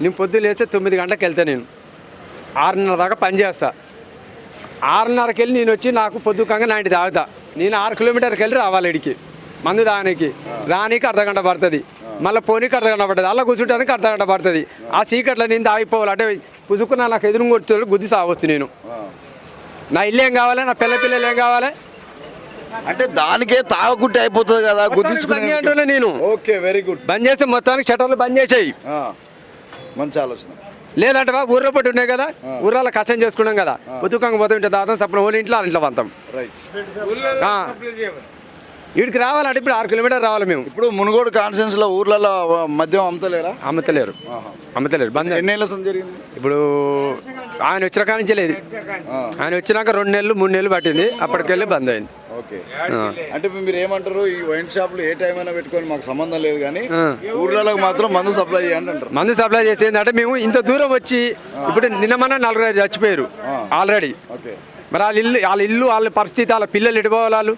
నేను పొద్దున్న లేస్తే 9 గంటలకు వెళ్తా, నేను 6:30 దాకా పని చేస్తా. 6:30కి వెళ్ళి నేను వచ్చి నాకు పొద్దుకంగా 90 తాగుతా. నేను 6 కిలోమీటర్కి వెళ్ళి రావాలి ఇడికి మందు తాగడానికి. రానికి అర్ధగంట పడుతుంది, మళ్ళీ పోనీకి అర్ధగంట పడుతుంది, అలా కూర్చుంటానికి అర్ధగంట పడుతుంది. ఆ చీకట్లో నేను తాగిపోవాలి అంటే కుసుకున్నా నాకు ఎదురు కొడుతుంది, గుద్ది సాగొచ్చు. నేను నా ఇల్లు ఏం కావాలి, నా పిల్లలు ఏం కావాలి అంటే దానికే తాగకుంటే అయిపోతుంది కదా, గుద్దించుకునే అంటున్నా నేను. Okay, very good. బంద్ చేస్తే మొత్తానికి షటర్లు బంద్ చేసేయి. మంచి ఆలోచన. లేదంటే ఊర్లో పట్టి ఉన్నాయి కదా, ఊర్లలో కష్టం చేసుకున్నాం కదా, ఉతుకంగా పోతూ ఉంటే దాదాపు సప్న ఓడి ఇంట్లో ఇంట్లో పంతాం. రైట్. వీడికి రావాలంటే ఇప్పుడు 6 కిలోమీటర్ రావాలి మేము. ఇప్పుడు మునుగోడు కాన్ఫరెన్స్ లో ఊర్లలో మద్యం అమ్ముతలేరు. బంద్. ఎన్నేళ్ళ జరిగింది? ఇప్పుడు ఆయన వచ్చిన కాడి నుంచే లేదు. ఆయన వచ్చినాక 2 నెలలు 3 నెలలు పట్టింది, అప్పటికెళ్ళి బంద్ అయింది. ఓకే. అంటే మీరు ఏమంటారు, ఈ వైన్ షాపులు ఏ టైం అయినా పెట్టుకొని మాకు సంబంధం లేదు, కానీ ఊర్లలో మాత్రం మందు సప్లై చేయండి అంటారు. మందు సప్లై చేసేది అంటే మేము ఇంత దూరం వచ్చి ఇప్పుడు నిన్న మన 4 చచ్చిపోయారు ఆల్రెడీ. ఓకే. మరి వాళ్ళ ఇల్లు వాళ్ళ పరిస్థితి, వాళ్ళ పిల్లలు ఎడిపోవాలి వాళ్ళు.